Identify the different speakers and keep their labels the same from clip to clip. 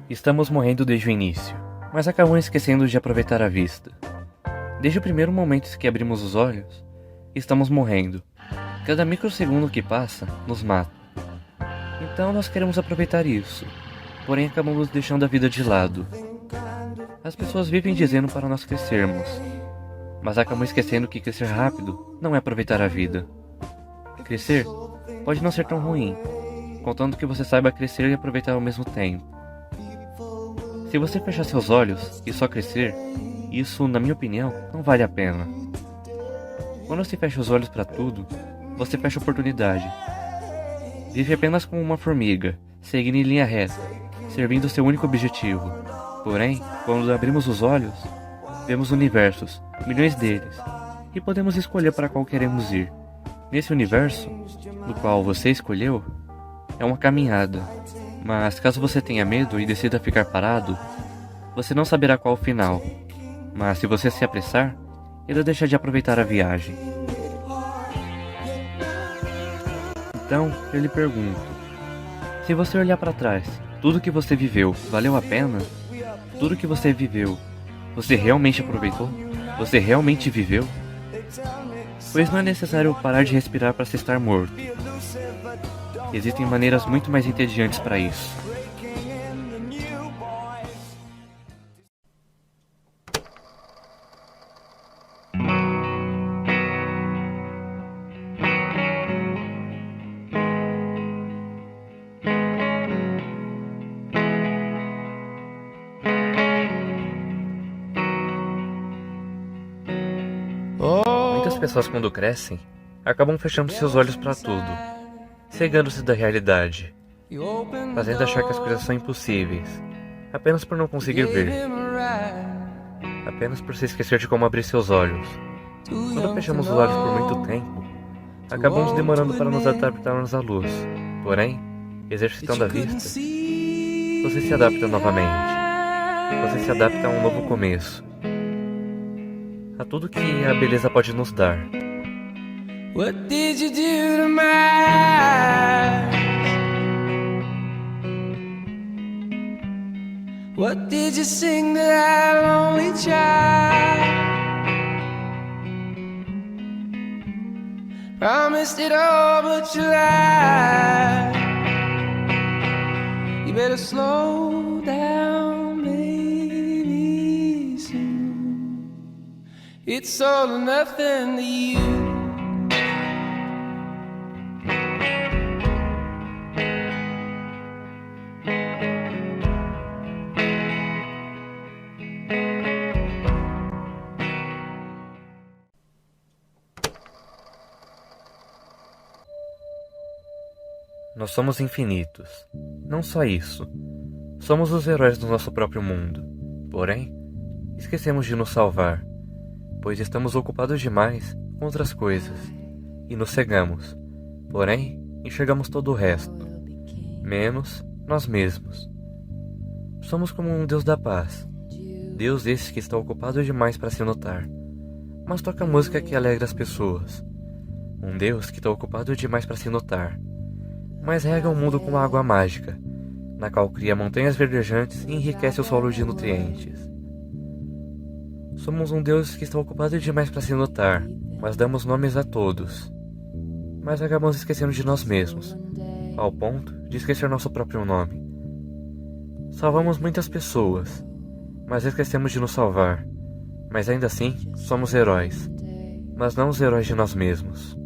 Speaker 1: Estamos morrendo desde o início, mas acabamos esquecendo de aproveitar a vista. Desde o primeiro momento que abrimos os olhos, estamos morrendo. Cada microsegundo que passa nos mata. Então nós queremos aproveitar isso, porém acabamos deixando a vida de lado. As pessoas vivem dizendo para nós crescermos, mas acabamos esquecendo que crescer rápido não é aproveitar a vida. Crescer pode não ser tão ruim, contanto que você saiba crescer e aproveitar ao mesmo tempo. Se você fechar seus olhos e só crescer, isso, na minha opinião, não vale a pena. Quando você fecha os olhos para tudo, você fecha a oportunidade. Vive apenas como uma formiga, seguindo em linha reta, servindo seu único objetivo. Porém, quando abrimos os olhos, vemos universos, milhões deles, e podemos escolher para qual queremos ir. Nesse universo, do qual você escolheu, é uma caminhada. Mas caso você tenha medo e decida ficar parado, você não saberá qual o final. Mas se você se apressar, irá deixar de aproveitar a viagem. Então, eu lhe pergunto, se você olhar para trás, tudo que você viveu valeu a pena? Tudo que você viveu, você realmente aproveitou? Você realmente viveu? Pois não é necessário parar de respirar para se estar morto. Existem maneiras muito mais entediantes para isso. Muitas pessoas, quando crescem, acabam fechando seus olhos para tudo, cegando-se da realidade, fazendo achar que as coisas são impossíveis, apenas por não conseguir ver, apenas por se esquecer de como abrir seus olhos. Quando fechamos os olhos por muito tempo, acabamos demorando para nos adaptarmos à luz. Porém, exercitando a vista, você se adapta novamente. Você se adapta a um novo começo, a tudo que a beleza pode nos dar.
Speaker 2: What did you do to my eyes? What did you sing to that lonely child? Promised it all but you lied. You better slow down, baby, soon. It's all or nothing to you.
Speaker 1: Nós somos infinitos. Não só isso. Somos os heróis do nosso próprio mundo. Porém, esquecemos de nos salvar, pois estamos ocupados demais com outras coisas e nos cegamos. Porém, enxergamos todo o resto, menos nós mesmos. Somos como um Deus da paz. Deus esse que está ocupado demais para se notar, mas toca música que alegra as pessoas. Um Deus que está ocupado demais para se notar, mas rega o mundo com uma água mágica, na qual cria montanhas verdejantes e enriquece o solo de nutrientes. Somos um Deus que está ocupado demais para se notar, mas damos nomes a todos. Mas acabamos esquecendo de nós mesmos, ao ponto de esquecer nosso próprio nome. Salvamos muitas pessoas, mas esquecemos de nos salvar. Mas ainda assim, somos heróis, mas não os heróis de nós mesmos.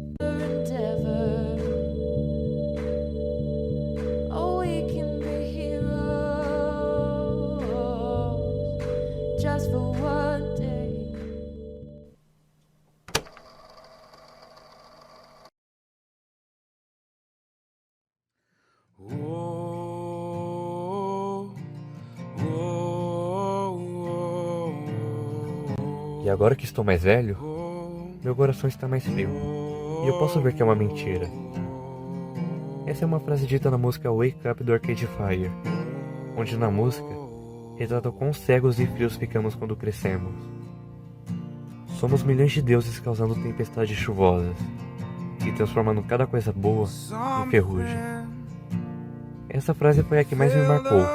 Speaker 3: Just for one day.
Speaker 1: E agora que estou mais velho, meu coração está mais frio, e eu posso ver que é uma mentira. Essa é uma frase dita na música Wake Up do Arcade Fire, onde na música retrata quão cegos e frios ficamos quando crescemos. Somos milhões de deuses causando tempestades chuvosas e transformando cada coisa boa em ferrugem. Essa frase foi a que mais me marcou,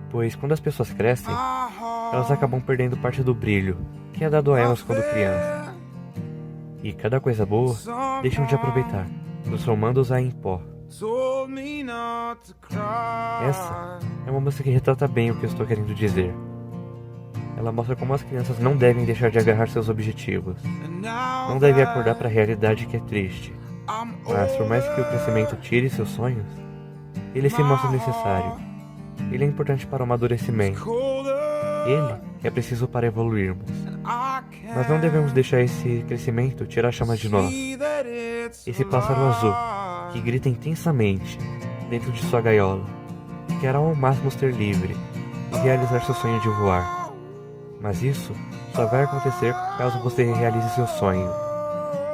Speaker 1: pois quando as pessoas crescem, elas acabam perdendo parte do brilho que é dado a elas quando criança. E cada coisa boa deixam de aproveitar, transformando-a em pó. Essa é uma música que retrata bem o que eu estou querendo dizer. Ela mostra como as crianças não devem deixar de agarrar seus objetivos. Não devem acordar para a realidade que é triste. Mas por mais que o crescimento tire seus sonhos, ele se mostra necessário. Ele é importante para o amadurecimento. Ele é preciso para evoluirmos. Mas não devemos deixar esse crescimento tirar a chama de nós. Esse pássaro azul, que grita intensamente dentro de sua gaiola, quer ao máximo ser livre e realizar seu sonho de voar. Mas isso só vai acontecer caso você realize seu sonho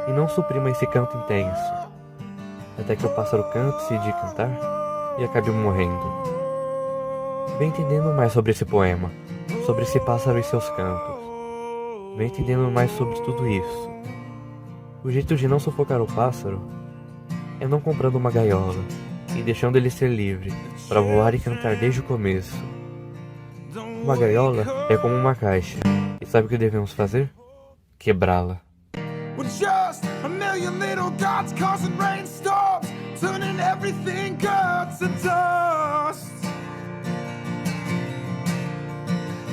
Speaker 1: e não suprima esse canto intenso, até que o pássaro canse de cantar e acabe morrendo. Vem entendendo mais sobre esse poema, sobre esse pássaro e seus cantos. Vem entendendo mais sobre tudo isso. O jeito de não sufocar o pássaro é não comprando uma gaiola e deixando ele ser livre para voar e cantar desde o começo. Uma gaiola é como uma caixa. E sabe o que devemos fazer? Quebrá-la.
Speaker 2: We're just a million little dots causing rainstorms, turning everything good to dust.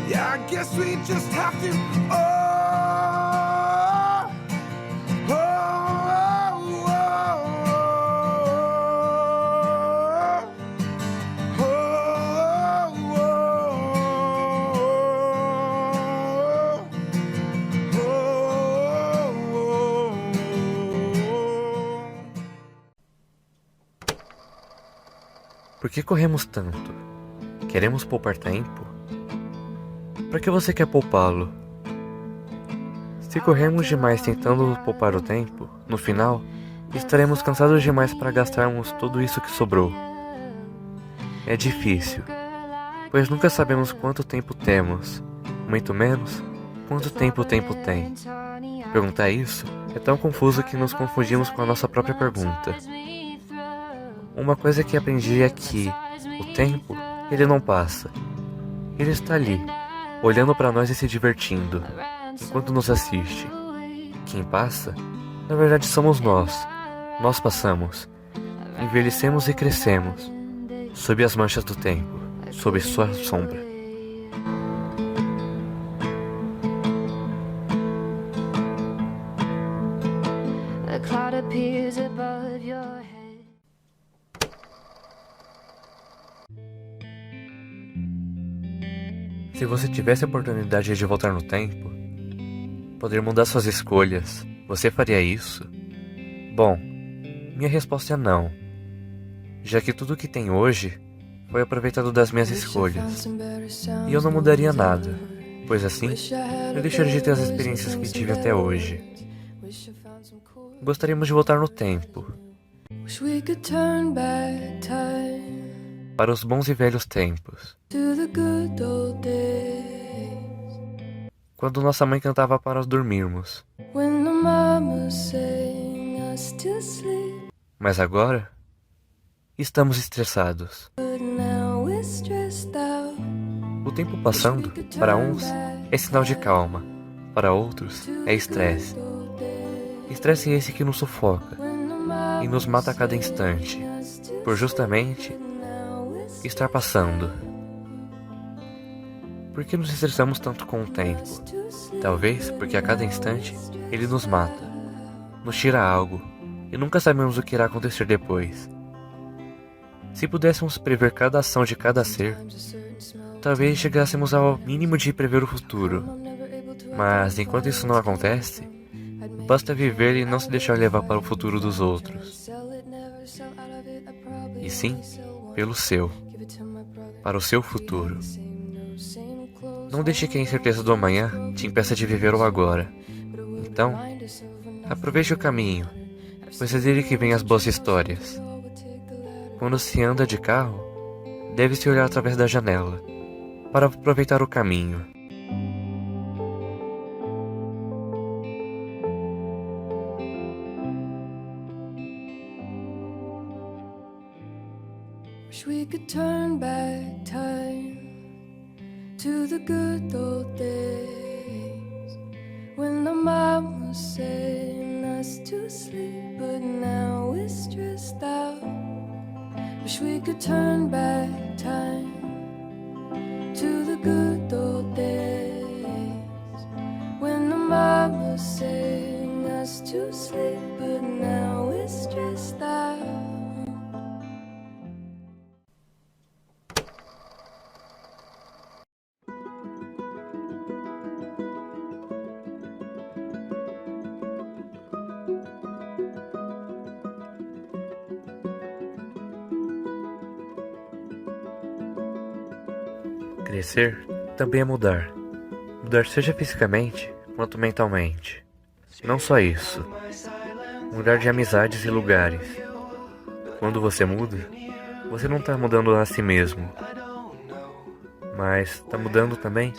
Speaker 2: Yeah, I guess we just have to. Oh, oh, oh,
Speaker 1: Por que corremos tanto? Queremos poupar tempo? Para que você quer poupá-lo? Se corrermos demais tentando poupar o tempo, no final, estaremos cansados demais para gastarmos tudo isso que sobrou. É difícil, pois nunca sabemos quanto tempo temos, muito menos quanto tempo o tempo tem. Perguntar isso é tão confuso que nos confundimos com a nossa própria pergunta. Uma coisa que aprendi é que o tempo, ele não passa. Ele está ali, olhando para nós e se divertindo, enquanto nos assiste. Quem passa, na verdade somos nós. Nós passamos, envelhecemos e crescemos, sob as manchas do tempo, sob sua sombra.
Speaker 3: The cloud appears above your head.
Speaker 1: Se você tivesse a oportunidade de voltar no tempo, poder mudar suas escolhas, você faria isso? Bom, minha resposta é não, já que tudo que tem hoje foi aproveitado das minhas escolhas, e eu não mudaria nada, pois assim, eu deixaria de ter as experiências que tive até hoje. Gostaríamos de voltar no tempo,
Speaker 3: Wish we could turn back time
Speaker 1: para os bons e velhos tempos,
Speaker 3: to the good old days
Speaker 1: quando nossa mãe cantava para dormirmos.
Speaker 3: when the mama sang us to sleep.
Speaker 1: Mas agora, estamos estressados.
Speaker 3: But now we're stressed out.
Speaker 1: O tempo passando, para uns, é sinal de calma, para outros, é estresse. Estresse esse que nos sufoca e nos mata a cada instante, por justamente estar passando. Por que nos estressamos tanto com o tempo? Talvez porque a cada instante ele nos mata, nos tira algo, e nunca sabemos o que irá acontecer depois. Se pudéssemos prever cada ação de cada ser, talvez chegássemos ao mínimo de prever o futuro. Mas enquanto isso não acontece, basta viver e não se deixar levar para o futuro dos outros, e sim pelo seu, para o seu futuro. Não deixe que a incerteza do amanhã te impeça de viver o agora. Então, aproveite o caminho, pois é dele que vêm as boas histórias. Quando se anda de carro, deve-se olhar através da janela, para aproveitar o caminho.
Speaker 3: Wish we could turn back time to the good old days when the mom was saying us to sleep, but now we're stressed out. Wish we could turn back time to the good old days when the mom was saying us to sleep, but now we're stressed out.
Speaker 1: Crescer também é mudar. Mudar seja fisicamente quanto mentalmente. Não só isso. Mudar de amizades e lugares. Quando você muda, você não está mudando a si mesmo, mas está mudando também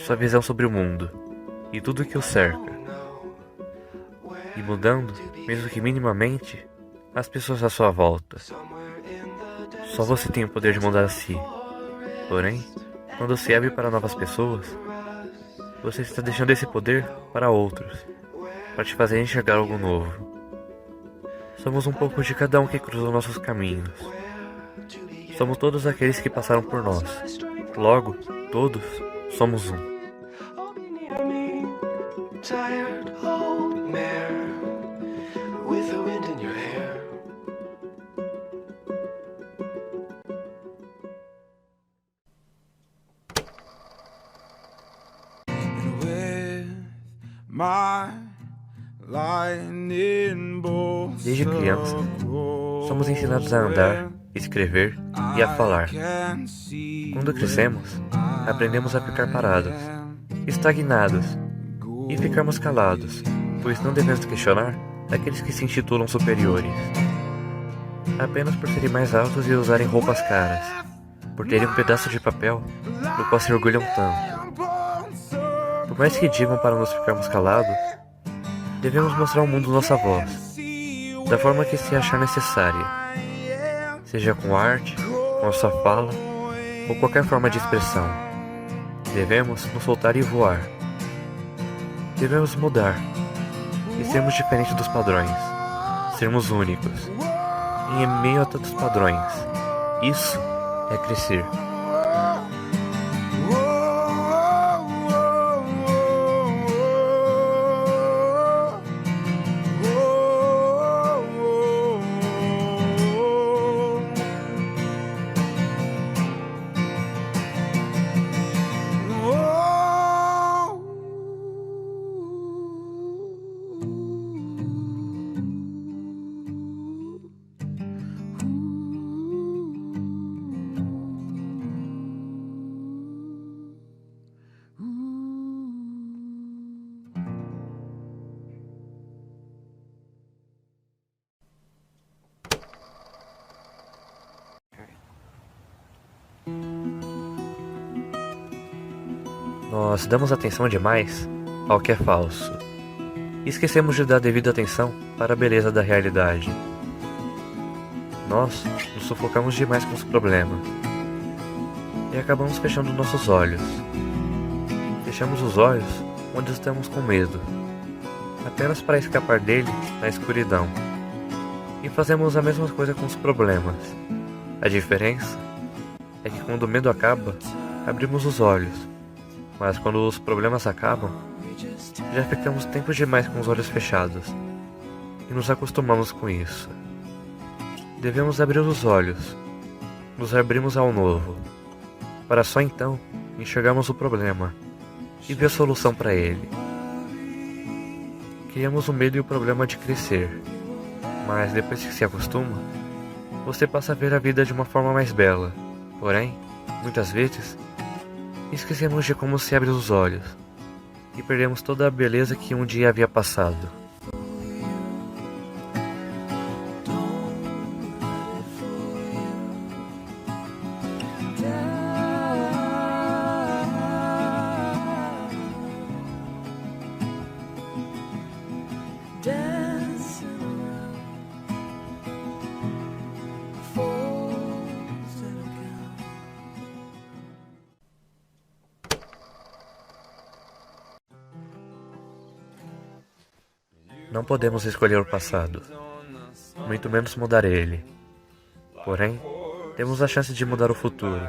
Speaker 1: sua visão sobre o mundo e tudo que o cerca. E mudando, mesmo que minimamente, as pessoas à sua volta. Só você tem o poder de mudar a si. Porém, quando se abre para novas pessoas, você está deixando esse poder para outros, para te fazer enxergar algo novo. Somos um pouco de cada um que cruzou nossos caminhos. Somos todos aqueles que passaram por nós. Logo, todos somos um. Desde criança, somos ensinados a andar, escrever e a falar. Quando crescemos, aprendemos a ficar parados, estagnados e ficarmos calados, pois não devemos questionar aqueles que se intitulam superiores, apenas por serem mais altos e usarem roupas caras, por terem um pedaço de papel do qual se orgulham tanto. Por mais que digam para nos ficarmos calados, devemos mostrar ao mundo nossa voz, da forma que se achar necessária, seja com arte, com a sua fala ou qualquer forma de expressão. Devemos nos soltar e voar. Devemos mudar e sermos diferentes dos padrões, sermos únicos, e em meio a tantos padrões. Isso é crescer. Nós damos atenção demais ao que é falso e esquecemos de dar devida atenção para a beleza da realidade. Nós nos sufocamos demais com os problemas e acabamos fechando nossos olhos. Fechamos os olhos onde estamos com medo, apenas para escapar dele na escuridão. E fazemos a mesma coisa com os problemas. A diferença é que quando o medo acaba, abrimos os olhos. Mas quando os problemas acabam, já ficamos tempo demais com os olhos fechados e nos acostumamos com isso. Devemos abrir os olhos, nos abrimos ao novo, para só então enxergarmos o problema e ver a solução para ele. Criamos o medo e o problema de crescer, mas depois que se acostuma, você passa a ver a vida de uma forma mais bela. Porém, muitas vezes, esquecemos de como se abre os olhos e perdemos toda a beleza que um dia havia passado. Não podemos escolher o passado, muito menos mudar ele. Porém, temos a chance de mudar o futuro,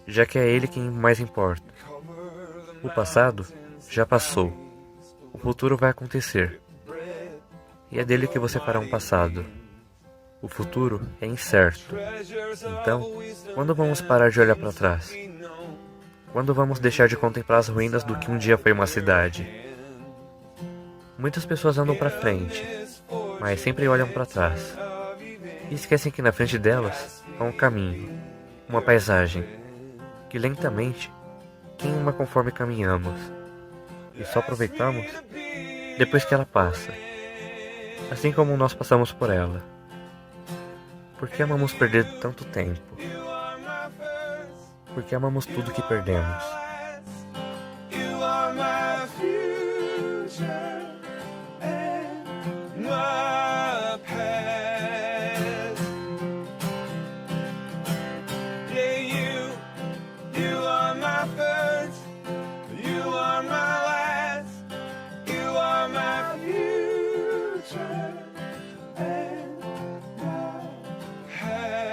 Speaker 1: já que é ele quem mais importa. O passado já passou, o futuro vai acontecer. E é dele que você fará um passado. O futuro é incerto. Então, quando vamos parar de olhar para trás? Quando vamos deixar de contemplar as ruínas do que um dia foi uma cidade? Muitas pessoas andam para frente, mas sempre olham para trás. E esquecem que na frente delas há um caminho, uma paisagem, que lentamente queima conforme caminhamos. E só aproveitamos depois que ela passa, assim como nós passamos por ela. Por que amamos perder tanto tempo? Porque amamos tudo que perdemos.
Speaker 2: You are my future and my past. Yeah, you are my first, you are my last, you are my future and my past.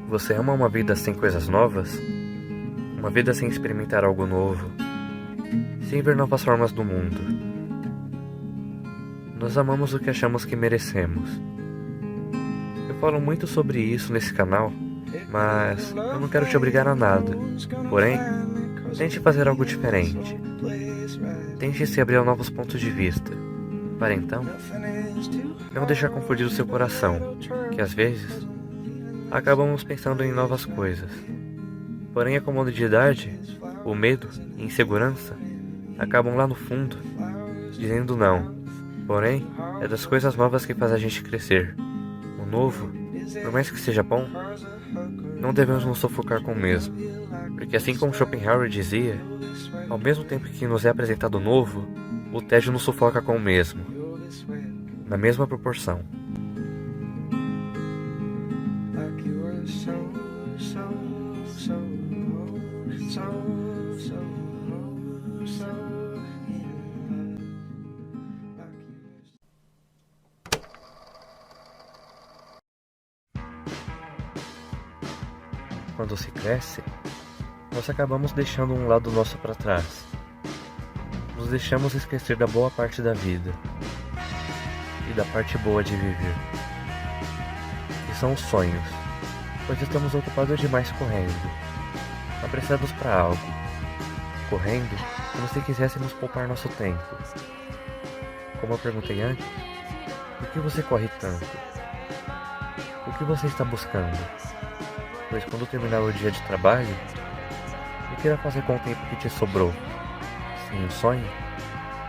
Speaker 1: Você ama uma vida sem coisas novas? Uma vida sem experimentar algo novo? Sem ver novas formas do mundo? Nós amamos o que achamos que merecemos. Eu falo muito sobre isso nesse canal, mas eu não quero te obrigar a nada. Porém, tente fazer algo diferente. Tente se abrir a novos pontos de vista, para então não deixar confundir o seu coração, que às vezes acabamos pensando em novas coisas. Porém, a comodidade, o medo e a insegurança acabam lá no fundo, dizendo não. Porém, é das coisas novas que faz a gente crescer. O novo, por mais que seja bom, não devemos nos sufocar com o mesmo. Porque assim como Schopenhauer dizia, ao mesmo tempo que nos é apresentado o novo, o tédio nos sufoca com o mesmo, na mesma proporção.
Speaker 2: Like you were so
Speaker 1: Quando se cresce, nós acabamos deixando um lado nosso para trás. Nos deixamos esquecer da boa parte da vida e da parte boa de viver, que são os sonhos, pois estamos ocupados demais correndo, apressados para algo, correndo como se quiséssemos poupar nosso tempo. Como eu perguntei antes, por que você corre tanto? O que você está buscando? Pois quando terminar o dia de trabalho, o que irá fazer com o tempo que te sobrou? Sem um sonho,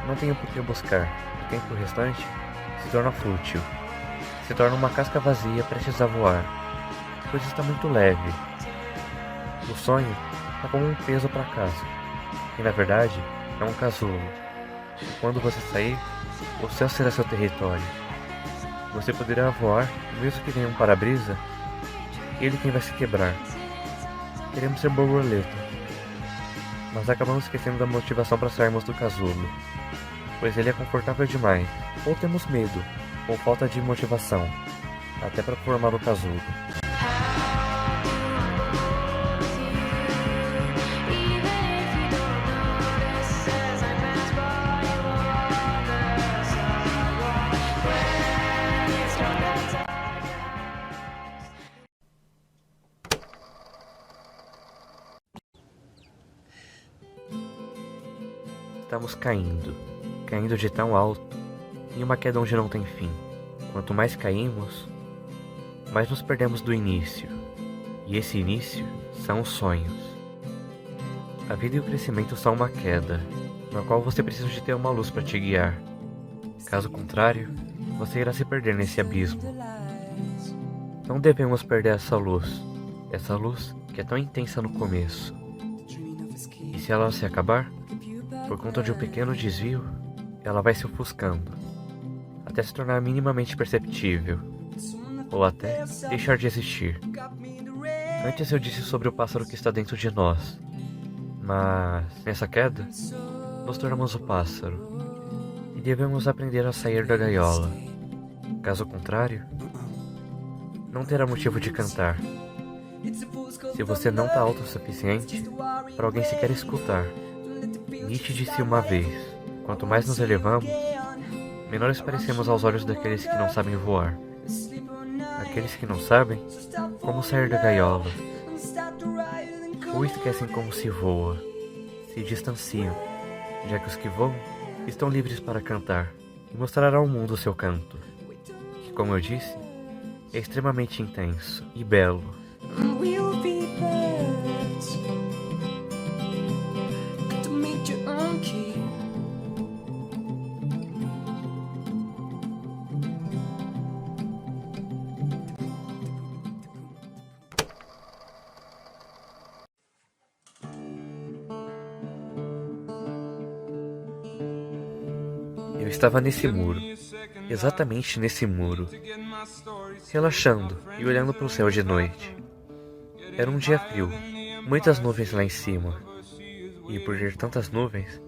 Speaker 1: não tenho por que buscar. O tempo restante se torna fútil, se torna uma casca vazia prestes a voar, pois está muito leve. O sonho é como um peso para casa, e na verdade é um casulo. E quando você sair, o céu será seu território. Você poderá voar, mesmo que venha um para-brisa, ele quem vai se quebrar. Queremos ser borboleta, mas acabamos esquecendo da motivação para sairmos do casulo, pois ele é confortável demais, ou temos medo, ou falta de motivação, até para formar o casulo. Estamos caindo de tão alto, em uma queda onde não tem fim. Quanto mais caímos, mais nos perdemos do início. E esse início são os sonhos. A vida e o crescimento são uma queda, na qual você precisa de ter uma luz para te guiar. Caso contrário, você irá se perder nesse abismo. Não devemos perder essa luz que é tão intensa no começo. E se ela se acabar, por conta de um pequeno desvio, ela vai se ofuscando, até se tornar minimamente perceptível, ou até deixar de existir. Antes eu disse sobre o pássaro que está dentro de nós, mas nessa queda, nos tornamos o pássaro, e devemos aprender a sair da gaiola. Caso contrário, não terá motivo de cantar. Se você não está autossuficiente para alguém sequer escutar, Nietzsche disse uma vez: quanto mais nos elevamos, menores parecemos aos olhos daqueles que não sabem voar. Aqueles que não sabem como sair da gaiola, ou esquecem como se voa, se distanciam, já que os que voam estão livres para cantar e mostrar ao mundo o seu canto, que, como eu disse, é extremamente intenso e belo.
Speaker 3: We'll be birds to meet your own key.
Speaker 1: Eu estava nesse muro, exatamente nesse muro, relaxando e olhando para o céu de noite. Era um dia frio, muitas nuvens lá em cima, e por ter tantas nuvens,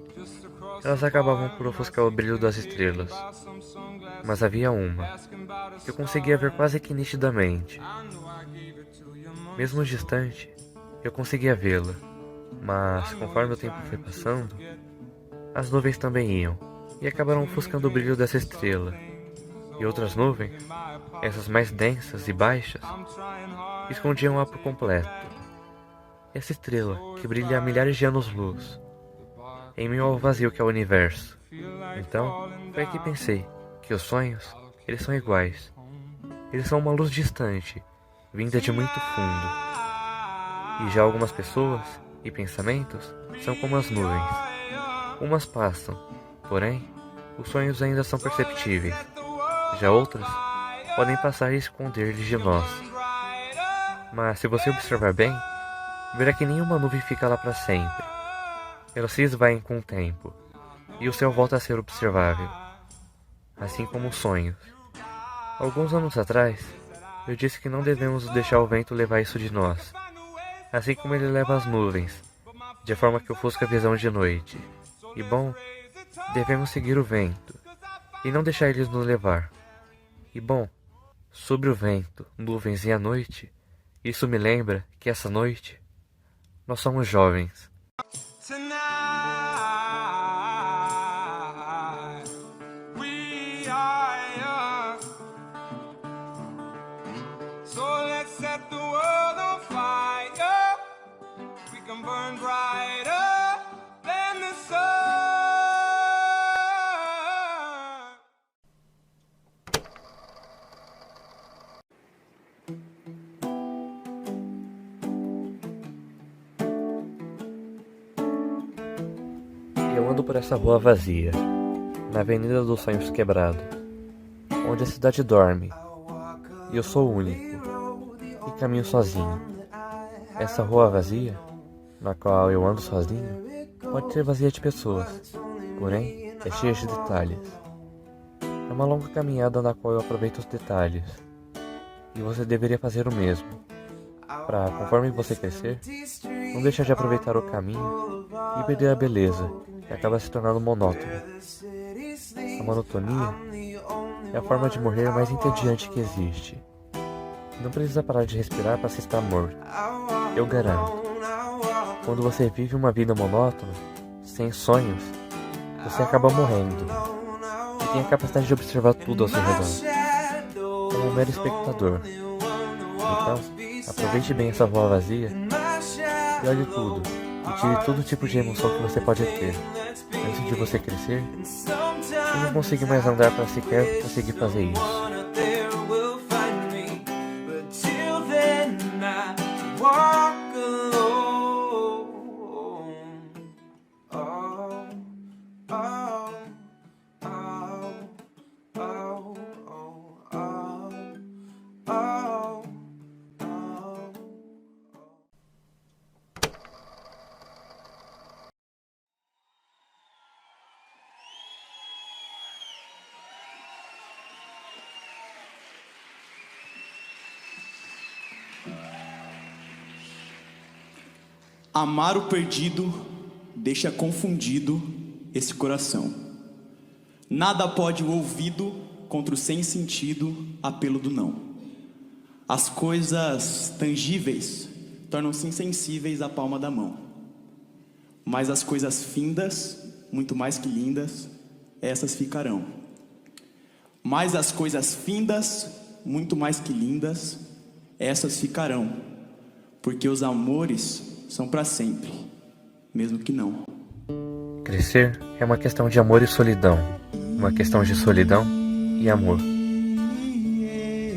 Speaker 1: elas acabavam por ofuscar o brilho das estrelas. Mas havia uma que eu conseguia ver quase que nitidamente. Mesmo distante, eu conseguia vê-la, mas conforme o tempo foi passando, as nuvens também iam, e acabaram ofuscando o brilho dessa estrela. E outras nuvens, essas mais densas e baixas, escondiam-a por completo. Essa estrela, que brilha há milhares de anos-luz, em meio ao vazio que é o universo. Então, foi aí que pensei que os sonhos, eles são iguais. Eles são uma luz distante, vinda de muito fundo. E já algumas pessoas e pensamentos são como as nuvens. Umas passam, porém, os sonhos ainda são perceptíveis. Já outras podem passar e esconder-lhes de nós. Mas se você observar bem, verá que nenhuma nuvem fica lá para sempre. Elas se esvaem com o tempo, e o céu volta a ser observável, assim como os sonhos. Alguns anos atrás, eu disse que não devemos deixar o vento levar isso de nós, assim como ele leva as nuvens, de forma que ofusca a visão de noite. E bom, devemos seguir o vento, e não deixar eles nos levar. E bom, sobre o vento, nuvens e a noite, isso me lembra que essa noite, nós somos jovens.
Speaker 2: Tonight, we are young. So let's set the world on fire. We can burn brighter than the sun.
Speaker 1: Eu ando por essa rua vazia, na Avenida dos Sonhos Quebrados, onde a cidade dorme, e eu sou o único, e caminho sozinho. Essa rua vazia, na qual eu ando sozinho, pode ser vazia de pessoas, porém é cheia de detalhes. É uma longa caminhada na qual eu aproveito os detalhes, e você deveria fazer o mesmo, para, conforme você crescer, não deixar de aproveitar o caminho e perder a beleza, que acaba se tornando monótono. A monotonia é a forma de morrer mais entediante que existe. Não precisa parar de respirar para se estar morto. Eu garanto. Quando você vive uma vida monótona, sem sonhos, você acaba morrendo. E tem a capacidade de observar tudo ao seu redor, como um mero espectador. Então, aproveite bem essa rua vazia e olhe tudo, e tire todo tipo de emoção que você pode ter, antes de você crescer e não conseguir mais andar para sequer conseguir fazer isso.
Speaker 4: Amar o perdido deixa confundido esse coração. Nada pode o ouvido contra o sem sentido apelo do não. As coisas tangíveis tornam-se insensíveis à palma da mão. Mas as coisas findas, muito mais que lindas, essas ficarão. Mas as coisas findas, muito mais que lindas, essas ficarão. Porque os amores são para sempre, mesmo que não.
Speaker 1: Crescer é uma questão de amor e solidão, uma questão de solidão e amor.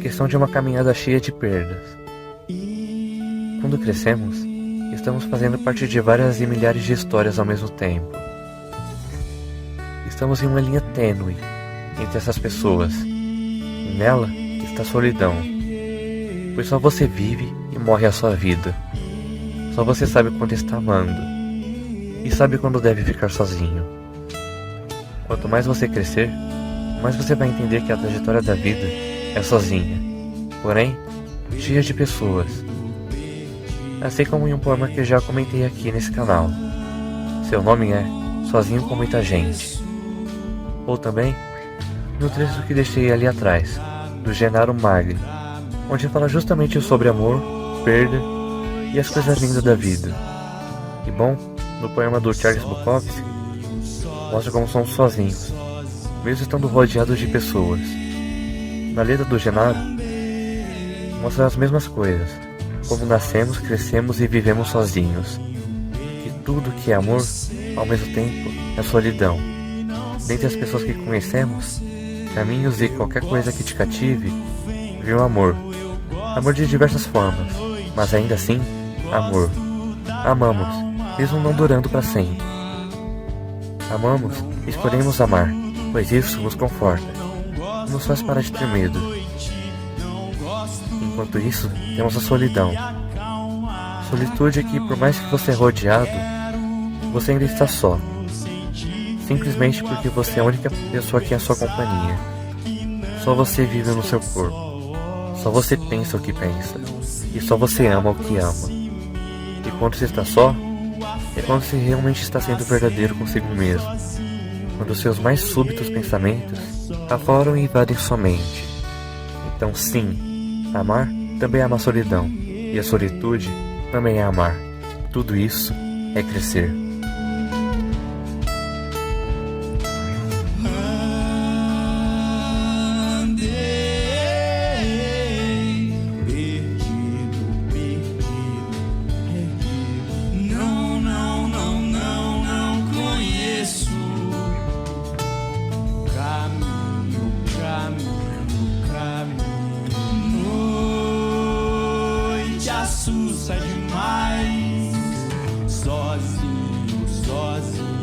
Speaker 1: Questão de uma caminhada cheia de perdas. Quando crescemos, estamos fazendo parte de várias e milhares de histórias ao mesmo tempo. Estamos em uma linha tênue entre essas pessoas, e nela está a solidão, pois só você vive e morre a sua vida. Só você sabe quando está amando, e sabe quando deve ficar sozinho. Quanto mais você crescer, mais você vai entender que a trajetória da vida é sozinha, porém, cheia de pessoas. Assim como em um poema que eu já comentei aqui nesse canal. Seu nome é Sozinho com Muita Gente. Ou também, no trecho que deixei ali atrás, do Genaro Magli, onde fala justamente sobre amor, perda e as coisas lindas da vida. E bom, no poema do Charles Bukowski, mostra como somos sozinhos, mesmo estando rodeados de pessoas. Na letra do Genaro, mostra as mesmas coisas, como nascemos, crescemos e vivemos sozinhos. Que tudo que é amor, ao mesmo tempo, é solidão. Dentre as pessoas que conhecemos, caminhos e qualquer coisa que te cative, vê o amor. Amor de diversas formas, mas ainda assim, amor. Amamos, mesmo não durando para sempre. Amamos e escolhemos amar, pois isso nos conforta, nos faz parar de ter medo. Enquanto isso, temos a solidão. Solitude é que, por mais que você é rodeado, você ainda está só. Simplesmente porque você é a única pessoa que é a sua companhia. Só você vive no seu corpo. Só você pensa o que pensa. E só você ama o que ama. E quando você está só, é quando você realmente está sendo verdadeiro consigo mesmo. Quando seus mais súbitos pensamentos afloram e invadem sua mente. Então sim, amar também é amar a solidão. E a solitude também é amar. Tudo isso é crescer.
Speaker 4: Assusta demais, sozinho, sozinho.